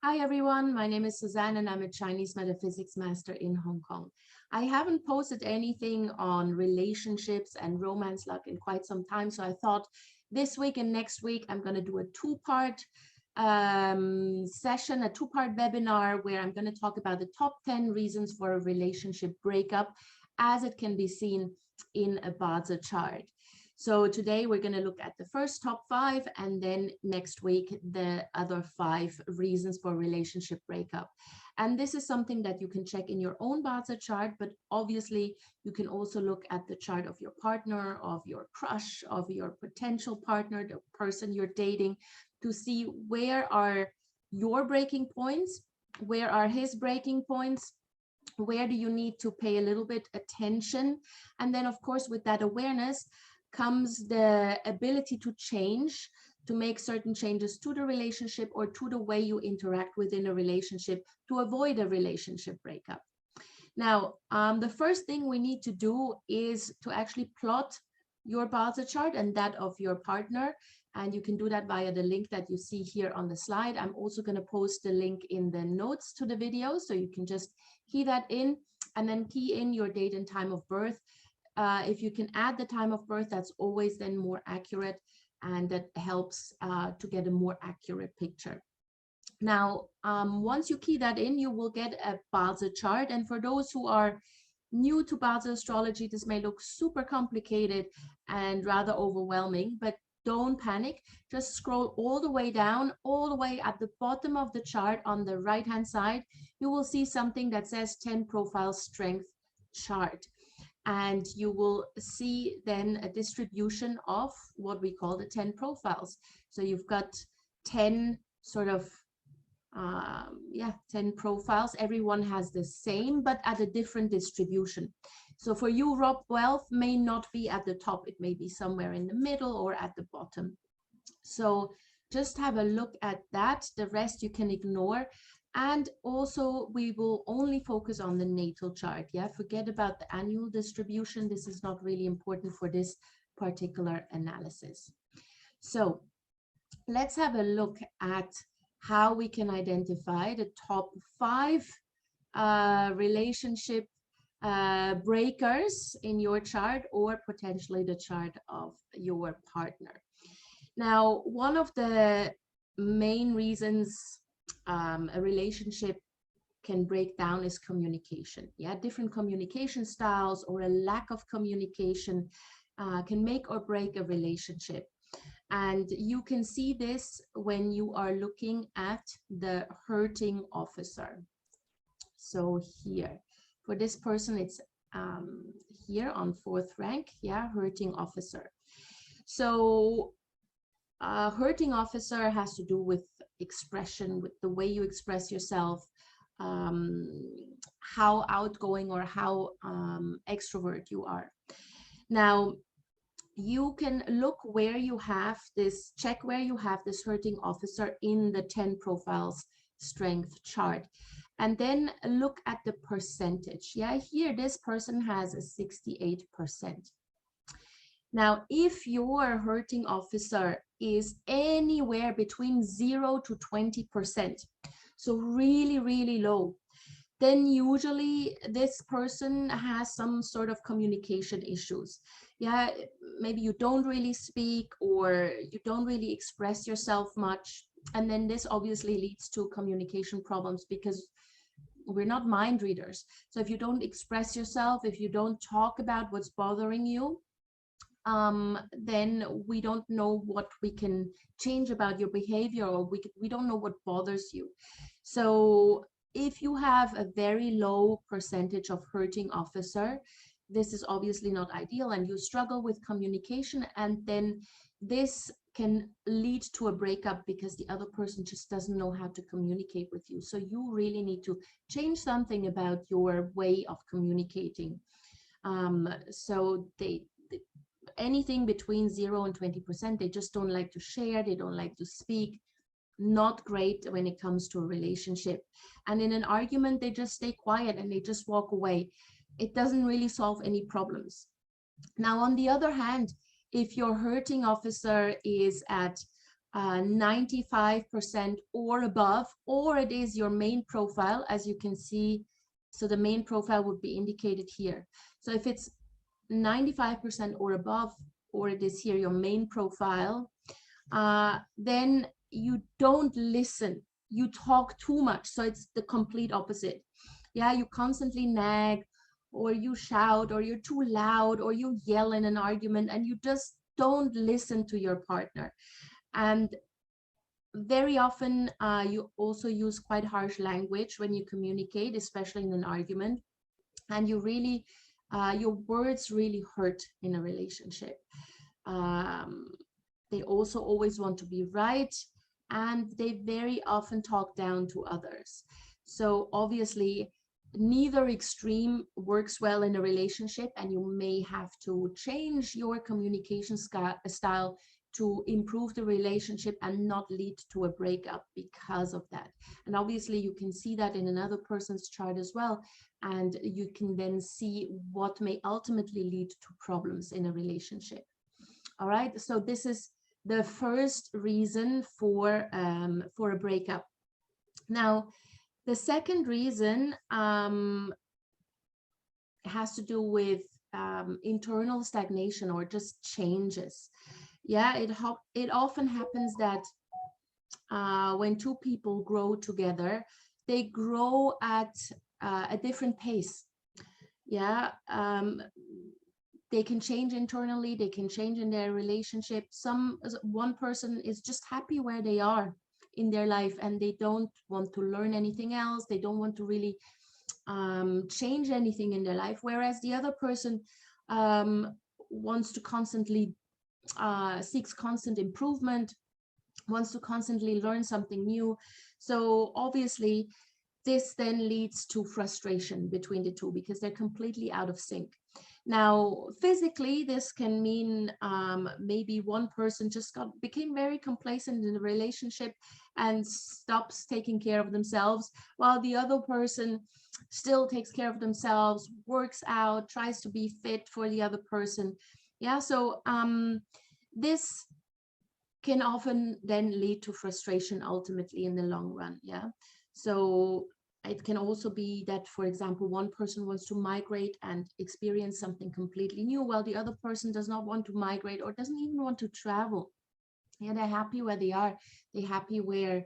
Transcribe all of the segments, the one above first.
Hi everyone, my name is Suzanne and I'm a Chinese metaphysics master in Hong Kong. I haven't posted anything on relationships and romance luck in quite some time, so I thought this week and next week I'm going to do a two-part session, a two-part webinar where I'm going to talk about the top 10 reasons for a relationship breakup as it can be seen in a Bazi chart. So today we're going to look at the first top 5 and then next week the other 5 reasons for relationship breakup. And this is something that you can check in your own Bazi chart, but obviously you can also look at the chart of your partner, of your crush, of your potential partner, the person you're dating, to see where are your breaking points, where are his breaking points, where do you need to pay a little bit attention. And then of course with that awareness comes the ability to change, to make certain changes to the relationship or to the way you interact within a relationship to avoid a relationship breakup. Now, the first thing we need to do is to actually plot your Bazi chart and that of your partner. And you can do that via the link that you see here on the slide. I'm also going to post the link in the notes to the video, so you can just key that in and then key in your date and time of birth. If you can add the time of birth, that's always then more accurate, and that helps to get a more accurate picture. Now, once you key that in, you will get a Bazi chart. And for those who are new to Bazi astrology, this may look super complicated and rather overwhelming, but don't panic. Just scroll all the way down, all the way at the bottom of the chart on the right-hand side. You will see something that says 10 profile strength chart. And you will see then a distribution of what we call the 10 profiles. So you've got 10 sort of, 10 profiles. Everyone has the same, but at a different distribution. So for you, Rob, wealth may not be at the top. It may be somewhere in the middle or at the bottom. So just have a look at that. The rest you can ignore. And also, we will only focus on the natal chart. Yeah, forget about the annual distribution. This is not really important for this particular analysis. So let's have a look at how we can identify the top 5 relationship breakers in your chart, or potentially the chart of your partner. Now, one of the main reasons a relationship can break down is communication. Yeah, different communication styles or a lack of communication can make or break a relationship. And you can see this when you are looking at the hurting officer. So here, for this person, it's here on 4th rank, yeah, hurting officer. So hurting officer has to do with expression, with the way you express yourself, how outgoing or how extrovert you are. Now, you can look where you have this, check where you have this hurting officer in the 10 profiles strength chart, and then look at the percentage. Yeah, here this person has a 68%. Now, if your hurting officer is anywhere between 0 to 20%, so really, really low, then usually this person has some sort of communication issues. Yeah, maybe you don't really speak or you don't really express yourself much. And then this obviously leads to communication problems because we're not mind readers. So if you don't express yourself, if you don't talk about what's bothering you, then we don't know what we can change about your behavior, or we don't know what bothers you. So if you have a very low percentage of hurting officer, this is obviously not ideal, and you struggle with communication, and then this can lead to a breakup because the other person just doesn't know how to communicate with you. So you really need to change something about your way of communicating. So anything between 0 and 20%, they just don't like to share, they don't like to speak. Not great when it comes to a relationship. And in an argument, they just stay quiet and they just walk away. It doesn't really solve any problems. Now, on the other hand, if your hurting officer is at 95% or above, or it is your main profile, as you can see. So the main profile would be indicated here. So if it's 95% or above, or it is here your main profile, then you don't listen. You talk too much. So it's the complete opposite. Yeah, you constantly nag, or you shout, or you're too loud, or you yell in an argument, and you just don't listen to your partner. And very often you also use quite harsh language when you communicate, especially in an argument, and you really your words really hurt in a relationship. They also always want to be right, and they very often talk down to others. So obviously neither extreme works well in a relationship, and you may have to change your communication style to improve the relationship and not lead to a breakup because of that. And obviously you can see that in another person's chart as well, and you can then see what may ultimately lead to problems in a relationship. All right, so this is the first reason for a breakup. Now, the second reason has to do with internal stagnation or just changes. Yeah, it often happens that when two people grow together, they grow at a different pace. Yeah, they can change internally, they can change in their relationship. One person is just happy where they are in their life, and they don't want to learn anything else. They don't want to really change anything in their life, whereas the other person wants to constantly seeks constant improvement, wants to constantly learn something new. So obviously this then leads to frustration between the two because they're completely out of sync. Now, physically, this can mean maybe one person just became very complacent in the relationship and stops taking care of themselves, while the other person still takes care of themselves, works out, tries to be fit for the other person. Yeah, so this can often then lead to frustration ultimately in the long run. Yeah, so it can also be that, for example, one person wants to migrate and experience something completely new, while the other person does not want to migrate or doesn't even want to travel. Yeah, they're happy where they are. They're happy where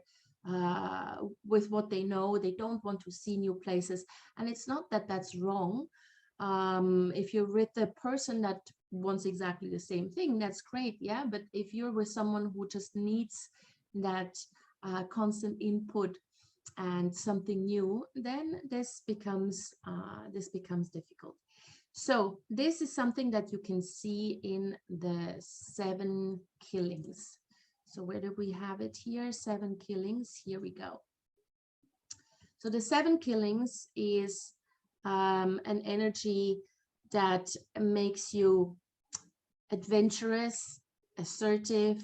with what they know. They don't want to see new places. And it's not that that's wrong. If you're with a person that wants exactly the same thing, that's great. Yeah, but if you're with someone who just needs that constant input and something new, then this becomes difficult. So this is something that you can see in the 7 killings. So where do we have it here? 7 killings. Here we go. So the 7 killings is an energy that makes you adventurous, assertive.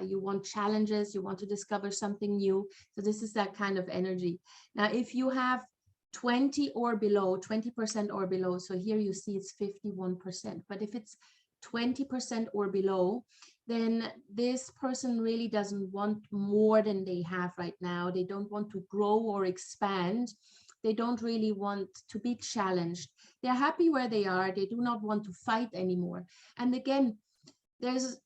You want challenges, you want to discover something new. So this is that kind of energy. Now, if you have 20 or below, 20% or below, so here you see it's 51%, but if it's 20% or below, then this person really doesn't want more than they have right now. They don't want to grow or expand. They don't really want to be challenged. They're happy where they are. They do not want to fight anymore. And again, there's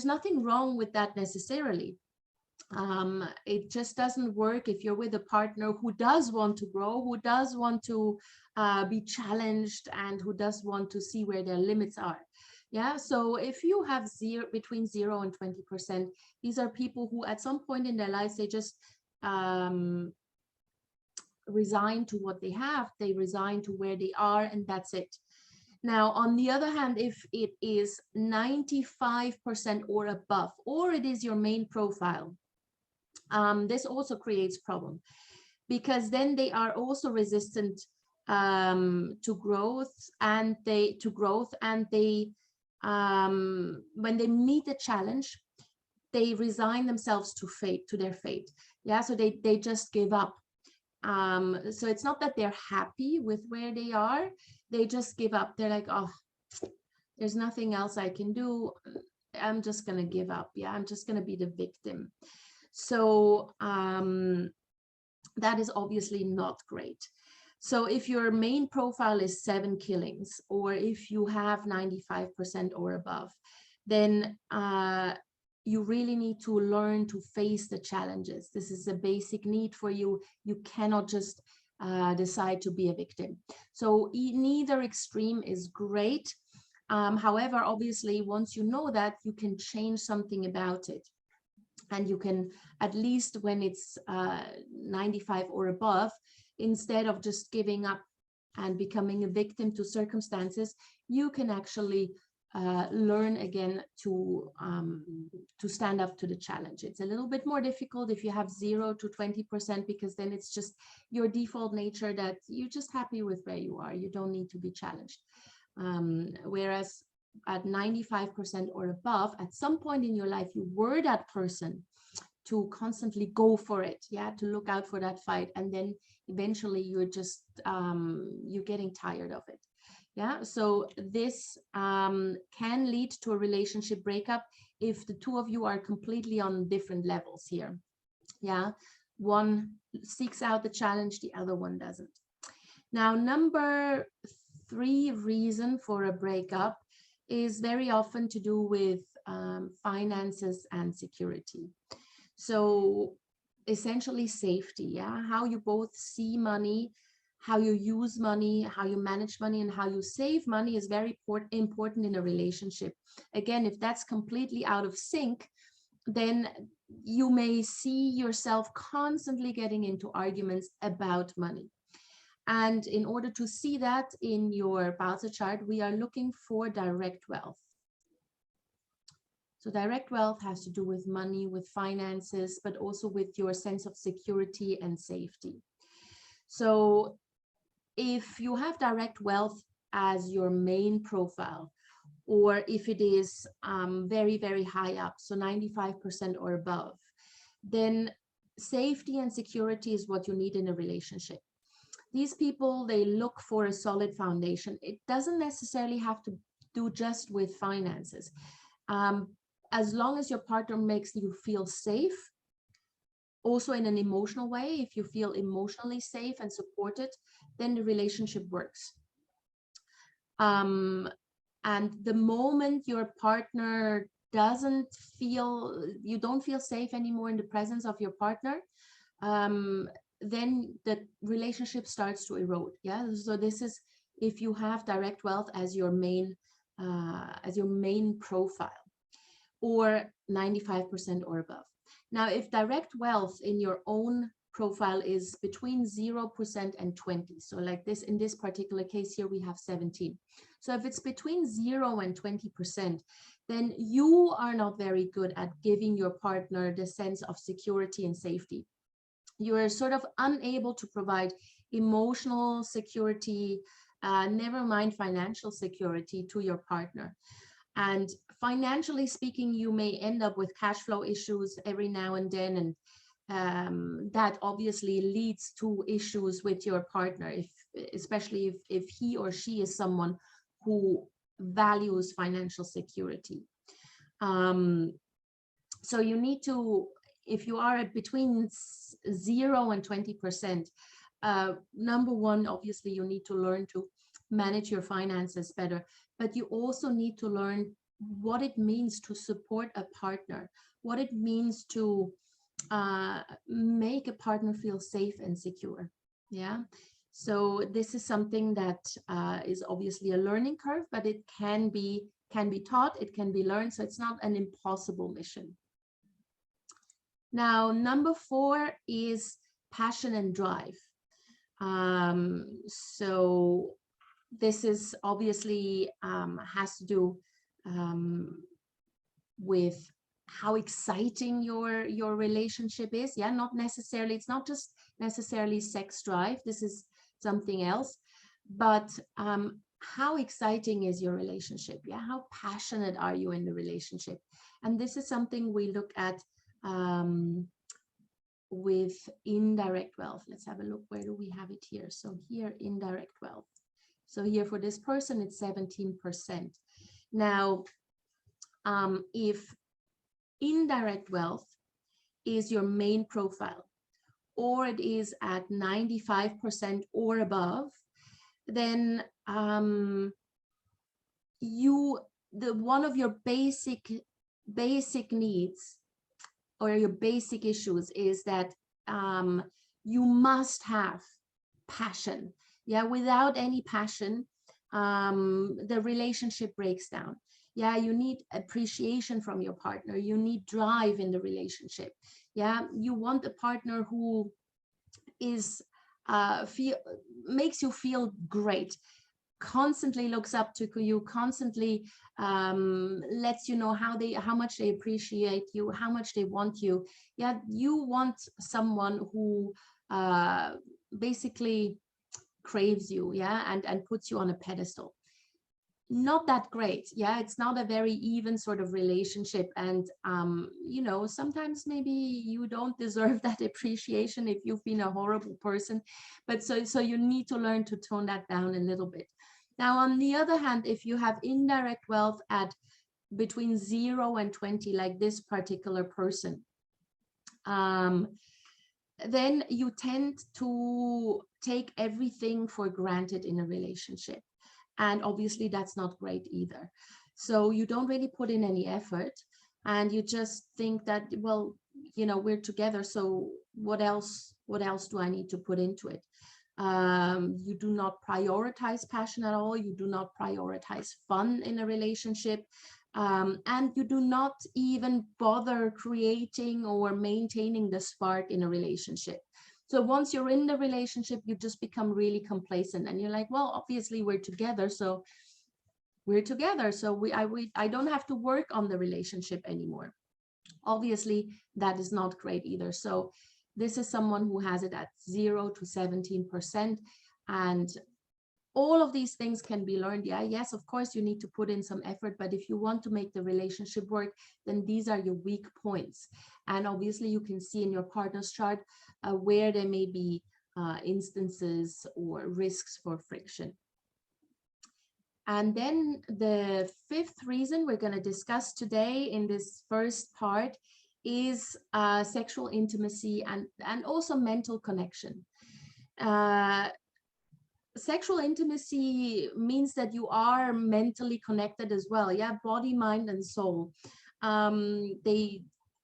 nothing wrong with that necessarily. It just doesn't work if you're with a partner who does want to grow, who does want to be challenged, and who does want to see where their limits are. Yeah, so if you have between 0 and 20%, these are people who at some point in their lives, they just resign to what they have, they resign to where they are, and that's it. Now, on the other hand, if it is 95% or above, or it is your main profile, this also creates problem, because then they are also resistant to growth, and they when they meet a challenge, they resign themselves to their fate. Yeah, so they just give up. So it's not that they're happy with where they are, they just give up. They're like, oh, there's nothing else I can do. I'm just going to give up. Yeah, I'm just going to be the victim. So that is obviously not great. So if your main profile is 7 killings, or if you have 95% or above, then you really need to learn to face the challenges. This is a basic need for you. You cannot just decide to be a victim. So neither extreme is great. However, obviously, once you know that, you can change something about it. And you can, at least when it's 95 or above, instead of just giving up and becoming a victim to circumstances, you can actually learn again to stand up to the challenge. It's a little bit more difficult if you have 0 to 20%, because then it's just your default nature that you're just happy with where you are. You don't need to be challenged. Whereas at 95% or above, at some point in your life, you were that person to constantly go for it, yeah, to look out for that fight, and then eventually you're just you're getting tired of it. Yeah, so this can lead to a relationship breakup if the two of you are completely on different levels here. Yeah, one seeks out the challenge, the other one doesn't. Now, number 3 reason for a breakup is very often to do with finances and security. So essentially safety, yeah, how you both see money, how you use money, how you manage money, and how you save money is very important in a relationship. Again, if that's completely out of sync, then you may see yourself constantly getting into arguments about money. And in order to see that in your Bazi chart, we are looking for direct wealth. So direct wealth has to do with money, with finances, but also with your sense of security and safety. So if you have direct wealth as your main profile, or if it is very, very high up, so 95% or above, then safety and security is what you need in a relationship. These people, they look for a solid foundation. It doesn't necessarily have to do just with finances. As long as your partner makes you feel safe, also in an emotional way, if you feel emotionally safe and supported, then the relationship works. And the moment your partner doesn't feel, you don't feel safe anymore in the presence of your partner, then the relationship starts to erode. Yeah, so this is if you have direct wealth as your main profile, or 95% or above. Now, if direct wealth in your own profile is between 0% and 20, so like this, in this particular case here, we have 17. So if it's between 0 and 20%, then you are not very good at giving your partner the sense of security and safety. You are sort of unable to provide emotional security, never mind financial security, to your partner. And financially speaking, you may end up with cash flow issues every now and then, and that obviously leads to issues with your partner, especially if he or she is someone who values financial security. So you need to, if you are at between 0 and 20%, number one, obviously you need to learn to manage your finances better, but you also need to learn what it means to support a partner, what it means to make a partner feel safe and secure. Yeah, so this is something that is obviously a learning curve, but it can be taught, it can be learned, so it's not an impossible mission. Now, number 4 is passion and drive. So this is obviously has to do with how exciting your relationship is. Yeah, not necessarily, it's not just necessarily sex drive, this is something else, but how exciting is your relationship? Yeah, how passionate are you in the relationship? And this is something we look at with indirect wealth. Let's have a look. Where do we have it here? So here, indirect wealth. So here for this person, it's 17%. Now, If indirect wealth is your main profile, or it is at 95% or above, then one of your basic needs or your basic issues is that you must have passion. Yeah, without any passion, the relationship breaks down. Yeah, you need appreciation from your partner. You need drive in the relationship. Yeah, you want a partner who is makes you feel great, constantly looks up to you, constantly lets you know how much they appreciate you, how much they want you. Yeah, you want someone who basically craves you, yeah, and puts you on a pedestal. Not that great. Yeah, it's not a very even sort of relationship, and you know, sometimes maybe you don't deserve that appreciation if you've been a horrible person, but so you need to learn to tone that down a little bit. Now, on the other hand, if you have indirect wealth at between 0 and 20, like this particular person, then you tend to take everything for granted in a relationship. And obviously that's not great either. So you don't really put in any effort, and you just think that, well, you know, we're together, so what else do I need to put into it? You do not prioritize passion at all. You do not prioritize fun in a relationship. And you do not even bother creating or maintaining the spark in a relationship. So once you're in the relationship, you just become really complacent, and you're like, well, obviously we're together, so we're together. So I don't have to work on the relationship anymore. Obviously, that is not great either. So this is someone who has it at 0 to 17%. And all of these things can be learned. Yeah, yes, of course, you need to put in some effort, but if you want to make the relationship work, then these are your weak points. And obviously you can see in your partner's chart where there may be instances or risks for friction. And then the fifth reason we're going to discuss today in this first part is sexual intimacy and also mental connection. Sexual intimacy means that you are mentally connected as well. Yeah, body, mind, and soul.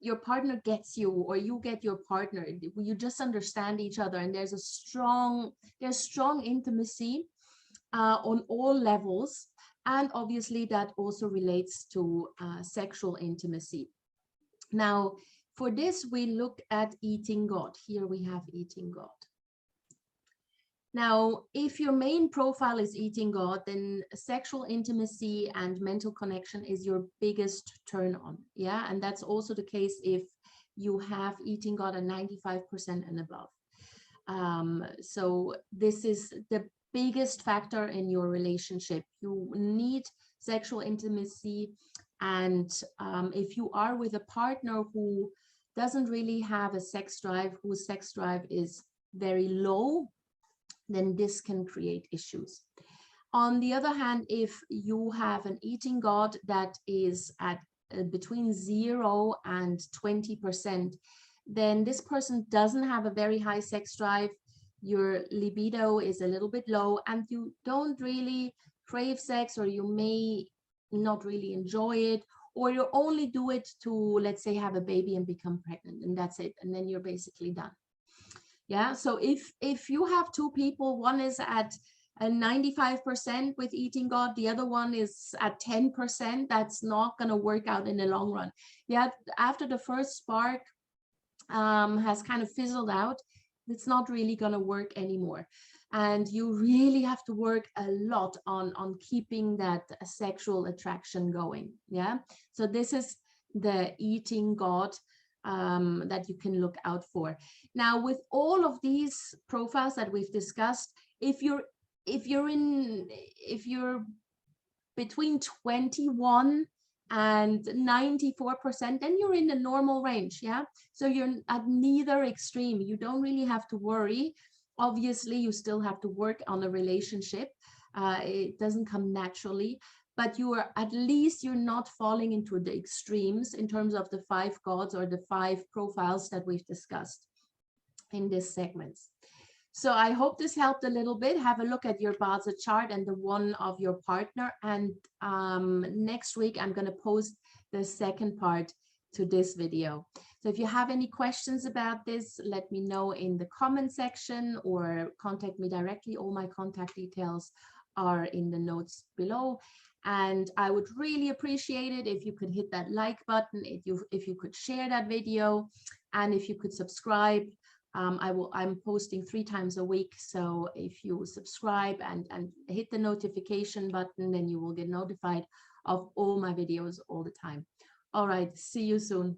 Your partner gets you, or you get your partner. You just understand each other, and there's strong intimacy on all levels. And obviously that also relates to sexual intimacy. Now, for this, we look at eating God. Here we have eating God. Now, if your main profile is eating God, then sexual intimacy and mental connection is your biggest turn on. Yeah, and that's also the case if you have eating God at 95% and above. So this is the biggest factor in your relationship. You need sexual intimacy, and if you are with a partner who doesn't really have a sex drive, whose sex drive is very low, then this can create issues. On the other hand, if you have an eating God that is at between 0 and 20%, then this person doesn't have a very high sex drive. Your libido is a little bit low, and you don't really crave sex, or you may not really enjoy it, or you only do it to, let's say, have a baby and become pregnant, and that's it, and then you're basically done. Yeah, so if you have two people, one is at a 95% with eating God, the other one is at 10%, that's not going to work out in the long run. Yeah, after the first spark has kind of fizzled out, it's not really going to work anymore. And you really have to work a lot on keeping that sexual attraction going. Yeah, so this is the eating God that you can look out for. Now, with all of these profiles that we've discussed, if you're between 21 and 94%, then you're in the normal range. Yeah, so you're at neither extreme. You don't really have to worry. Obviously, you still have to work on a relationship. It doesn't come naturally, but you are, at least you're not falling into the extremes in terms of the 5 gods or the 5 profiles that we've discussed in this segment. So I hope this helped a little bit. Have a look at your Bazi chart and the one of your partner. And next week, I'm going to post the second part to this video. So if you have any questions about this, let me know in the comment section or contact me directly. All my contact details are in the notes below. And I would really appreciate it if you could hit that like button, if you could share that video, and if you could subscribe. I'm posting 3 times a week, so if you subscribe and hit the notification button, then you will get notified of all my videos all the time. All right, see you soon.